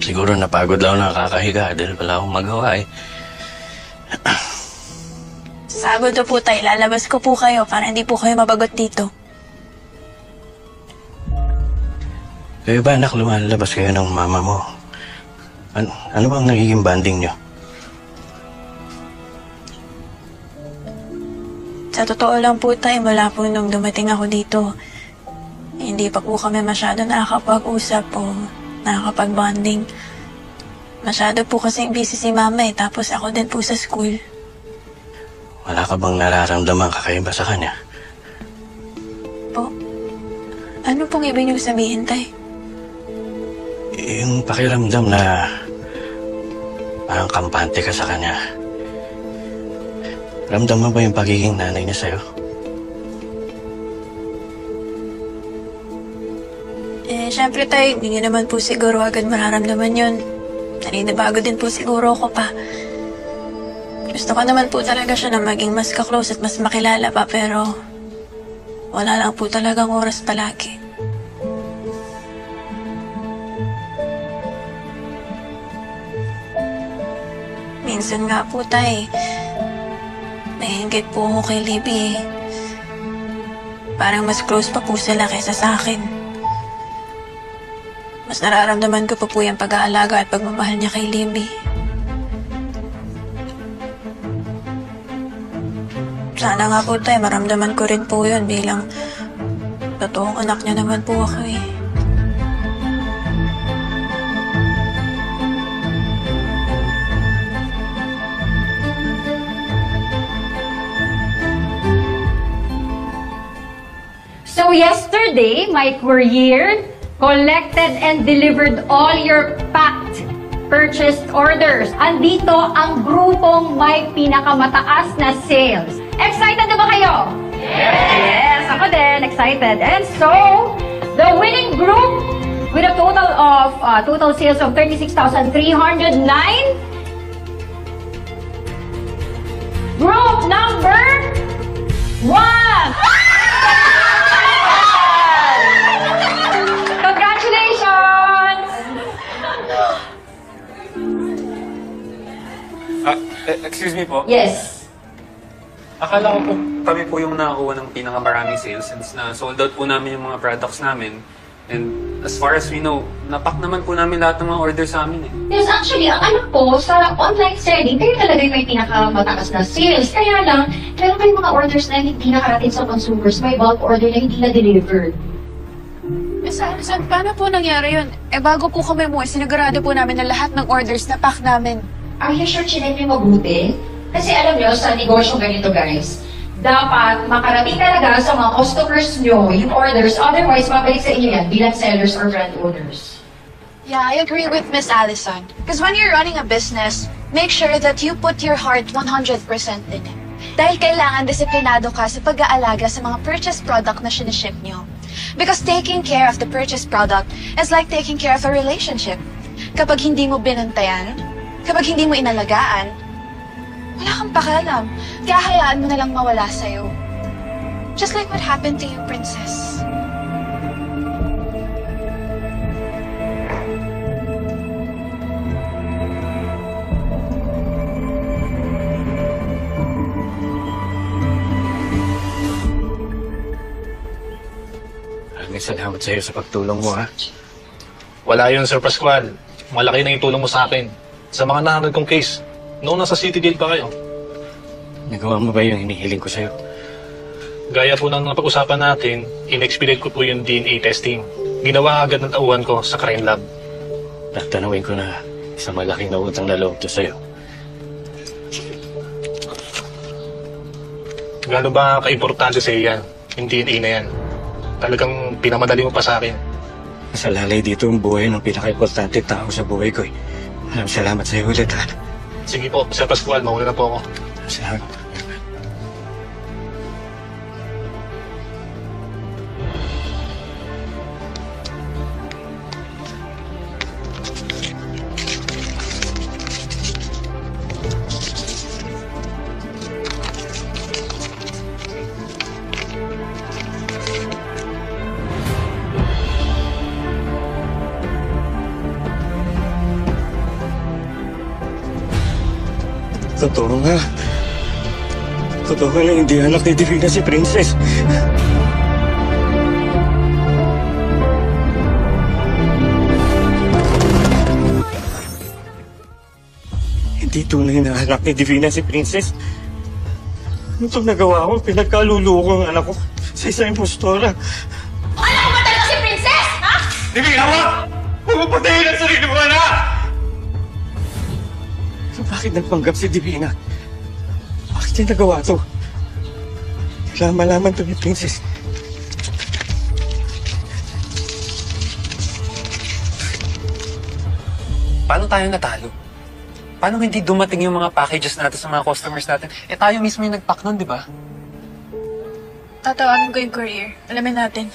Siguro napagod lang nakakahiga dahil wala akong magawa eh. Sabado po tayo, lalabas ko po kayo para hindi po kayo mabagot dito. Kayo ba anak, lumalabas kayo ng mama mo? Ano bang nagiging banding nyo? Sa totoo lang po tayo, mula po nung dumating ako dito, hindi pa po kami masyado nakakapag-usap o nakakapag-bonding. Masyado po kasing busy si mama eh, tapos ako din po sa school. Wala ka bang nararamdaman kakaiba sa kanya? Po? Ano pong ibig niyong sabihin, tay? Yung pakiramdam na parang kampante ka sa kanya. Ramdam mo ba yung pagiging nanay niya sa'yo? Siyempre tay, hindi niyo naman po siguro agad mararamdaman yun. Naninibago din po siguro ako pa. Gusto ko naman po talaga siya na maging mas ka-close at mas makilala pa, pero wala lang po talagang oras palagi. Minsan nga po tay, naiinggit po ako kay Libby eh. Parang mas close pa po sila kaysa sa akin. Mas nararamdaman ko pa po yung pag-aalaga at pagmamahal niya kay Libby. Sana nga po tayo, maramdaman ko rin po yun bilang totoong anak niya naman po ako eh. So yesterday, my courier collected and delivered all your packed purchased orders. Andito ang grupong may pinakamataas na sales. Excited na ba kayo? Yes! Ako din, excited. And so, the winning group with a total of total sales of 36,309. Group number 1! Excuse me po. Yes. Akala ko po kami po yung nakakuha ng pinakamaraming sales since na sold out po namin yung mga products namin. And as far as we know, napak naman po namin lahat ng mga order sa amin eh. Yes, actually, ang anak ko sa online selling, kayo talaga yung may pinakamataas na sales. Kaya lang, meron kayong mga orders na hindi nakarating sa consumers, may bulk order na hindi na-delivered. Miss Alison, paano po nangyari yun? Bago po kami umuwi, sinigurado po namin na lahat ng orders na pack namin. Are you sure chinek niyo mabuti? Kasi alam niyo, sa negosyo ganito guys, dapat makarating talaga sa mga customers niyo yung orders, otherwise mabalik sa inyo yan bilang sellers or brand owners. Yeah, I agree with Miss Allison. Because when you're running a business, make sure that you put your heart 100% in it. Dahil kailangan disiplinado ka sa pag-aalaga sa mga purchased product na siniship niyo. Because taking care of the purchased product is like taking care of a relationship. Kapag hindi mo binantayan, kapag hindi mo inalagaan, wala kang pakialam. Kaya hayaan mo na lang mawala sa'yo. Just like what happened to you, Princess. Maraming salamat sa'yo sa pagtulong mo, ha? Wala yun, Sir Pascual. Malaki na yung tulong mo sa akin. Sa mga nahanap kong case, noong nasa City Jail pa kayo. Nagawa mo ba yung hinihiling ko sa'yo? Gaya po ng napag-usapan natin, in-expedite ko po yung DNA testing. Ginawa agad ng tauhan ko sa crime lab. Tatanawin ko na isang malaking nautang na loob to sa'yo. Gano'n ba ka-importante sa'yo yan? Yung DNA na yan. Talagang pinamadali mo pa sa akin. Sa lalay dito ang buhay ng pinaka-importante tao sa buhay ko eh. Maraming salamat sa'yo ulit, ha? Sige po, Sir Pascual, mauna na po ako. Salamat. Totoo nga. Totoo nga na hindi anak ni Divina si Princess. Hindi tunay na anak ni Divina si Princess. Ano itong nagawa ko? Pinagkaluluko ang anak ko sa isang impostora. Alam mo ba talaga si Princess, ha? Divina, wag! Huwag mo patayin ang sarili mo, anak! So, bakit nagpanggap si Divina? Bakit niya nagawa to? Kailangan malaman to ni Princess. Paano tayo natalo? Paano hindi dumating yung mga packages natin sa mga customers natin? Eh tayo mismo yung nag-pack nun, di ba? Tatawagan ko yung courier. Alamin natin.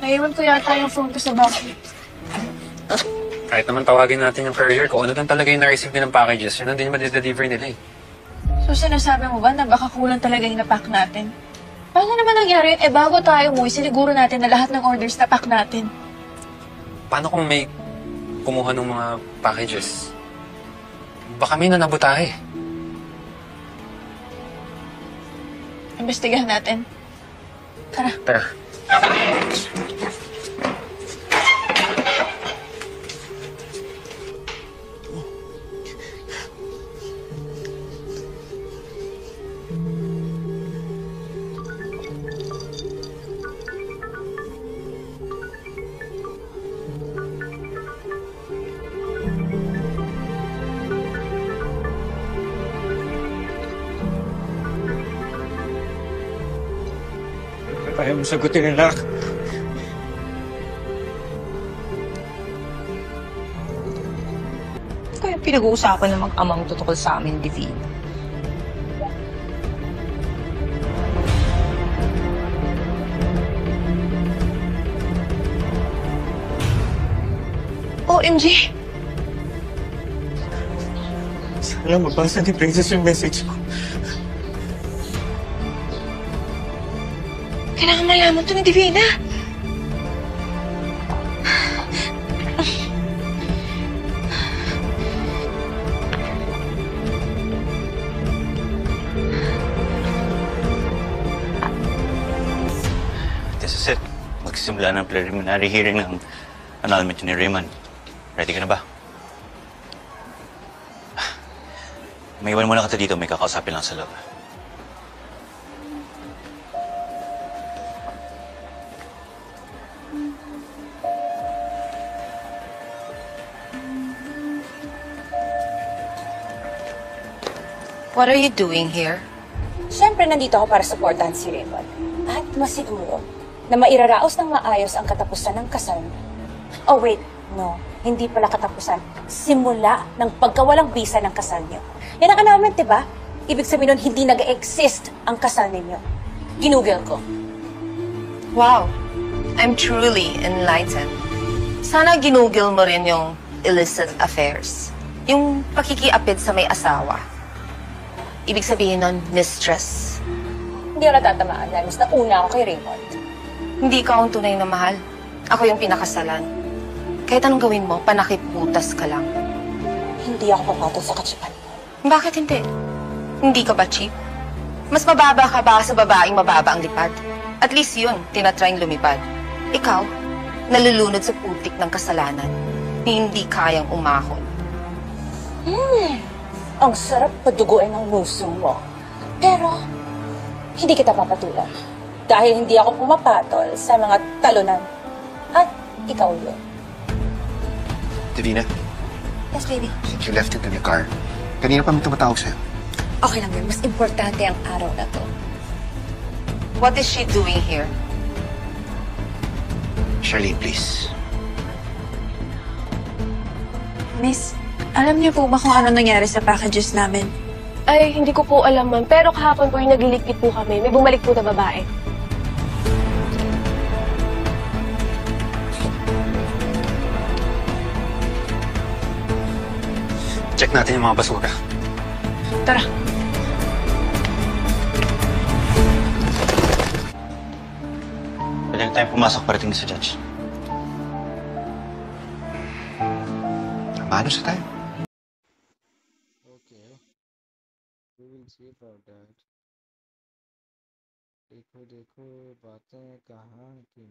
Naiwan ko yata yung phone ko sa bahay. Kahit naman tawagin natin yung courier, kung ano lang talaga yung na-receive nilang packages, yun ang din ma-deliver nila eh. So sinasabi mo ba na baka kulang talaga yung napack natin? Paano naman nangyari yun? Eh bago tayo umuwi, siniguro natin na lahat ng orders na pack natin. Paano kung may kumuha ng mga packages? Baka may nanabutahe. Imbestigahan natin. Tara. Tara. Kaya mo sagutin, anak. Kaya pinag-uusapan ng mag-amang tungkol sa amin, Divina. OMG! Sana mabasa ni Princess yung message ko. Kailangan malaman to ni Divina. This is it. Magsisimula ng preliminary hearing ng annulment ni Raymond. Ready ka na ba? May iwan muna kita dito. May kakausapin lang sa loob. What are you doing here? Siyempre, nandito ako para supportahan si Raymond. At masiguro na mairaraos ng maayos ang katapusan ng kasal. Oh, wait. No, hindi pala katapusan. Simula ng pagkawalang bisa ng kasal niyo. Yan ang annulment, diba? Ibig sabihin nun, hindi nag-exist ang kasal ninyo. Ginugel ko. Wow, I'm truly enlightened. Sana ginugil mo rin yung illicit affairs. Yung pakikiapid sa may asawa. Ibig sabihin nun, mistress. Hindi ako natatamaan dahil mas nauna ako kay Raymond. Hindi ka ang tunay na mahal. Ako yung pinakasalan. Kahit anong gawin mo, panakip-butas ka lang. Hindi ako papatol sa katsipan mo. Bakit hindi? Hindi ka ba cheap? Mas mababa ka ba sa babaeng mababa ang lipad? At least yun, tinatrying lumipad. Ikaw, nalulunod sa putik ng kasalanan. Hindi kayang umahon. Ang sarap paduguin ng muso mo. Pero, hindi kita papatulan. Dahil hindi ako pumapatol sa mga talunan. At ikaw yun. Divina, Yes, baby. since you left it in the car, kanina pa may tumatawag sa'yo. Okay lang yun. Mas importante ang araw na to. What is she doing here? Charlene, please. Miss, alam niyo po ba kung ano nangyari sa packages namin? Ay, hindi ko po alam, ma'am. Pero kahapon po yung nagliligpit po kami. May bumalik po na babae. Check natin yung mga basura. Tara. Pwede na tayong pumasok parating sa judge. Maano sa tayo? Okay, we will see about that. देखो देखो बातें कहाँ की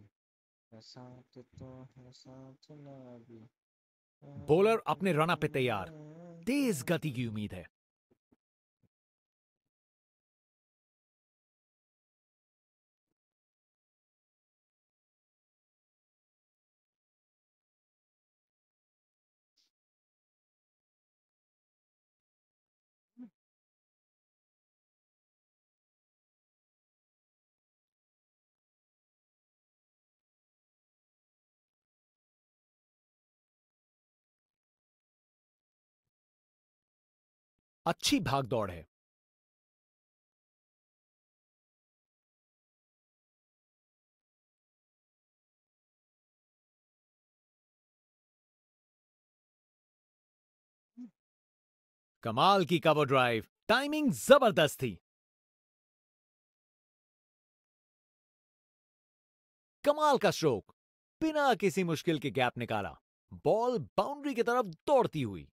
है साथ तो है साथ ना भी। बॉलर अपने रन पे तैयार, तेज गति की उम्मीद है। अच्छी भागदौड़ है। कमाल की कवर ड्राइव, टाइमिंग जबरदस्त थी। कमाल का स्ट्रोक, बिना किसी मुश्किल के गैप निकाला, बॉल बाउंड्री की तरफ दौड़ती हुई।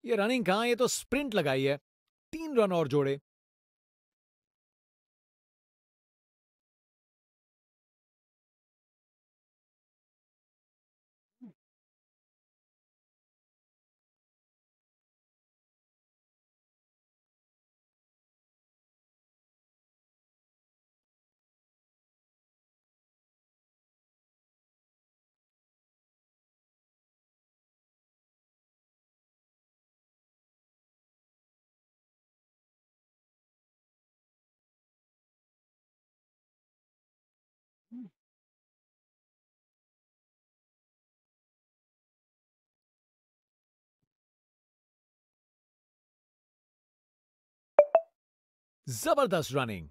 ये रनिंग कहां, ये तो स्प्रिंट लगाई है। 3 रन और जोड़े। जबरदस्त रनिंग,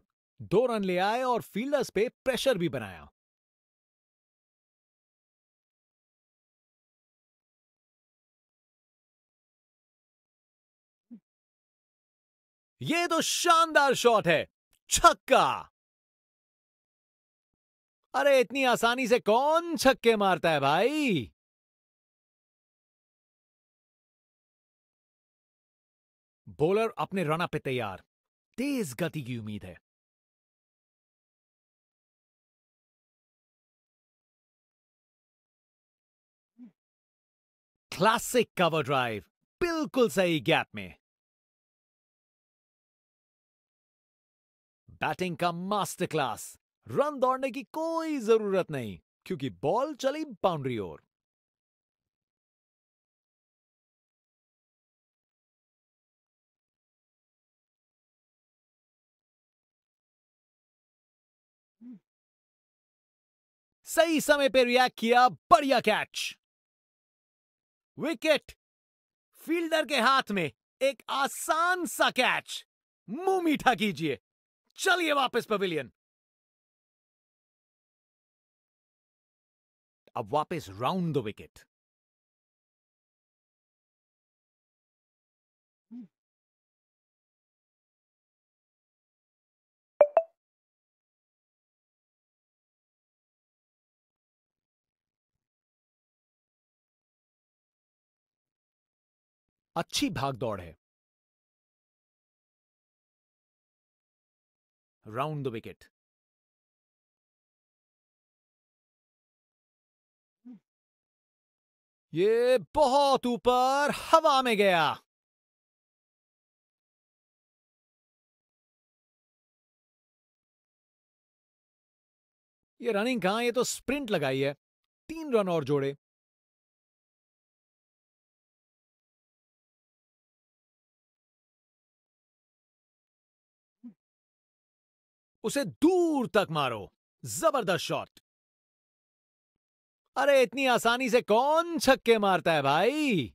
2 रन ले आए और फील्डर्स पे प्रेशर भी बनाया। ये तो शानदार शॉट है, छक्का। अरे इतनी आसानी से कौन छक्के मारता है भाई। बॉलर अपने रन पे तैयार, तेज गति की उम्मीद है। क्लासिक कवर ड्राइव, बिल्कुल सही गैप में। बैटिंग का मास्टर क्लास, रन दौड़ने की कोई जरूरत नहीं क्योंकि बॉल चली बाउंड्री ओर। सही समय पे रिएक्ट किया, बढ़िया कैच। विकेट, फील्डर के हाथ में एक आसान सा कैच। मुंह मीठा कीजिए, चलिए वापस पवेलियन। अब वापस राउंड द विकेट। अच्छी भागदौड़ है। Round the wicket. ये बहुत ऊपर हवा में गया। ये रनिंग कहां, ये तो स्प्रिंट लगाई है। 3 रन और जोड़े। उसे दूर तक मारो, जबरदस्त शॉट। अरे इतनी आसानी से कौन छक्के मारता है भाई।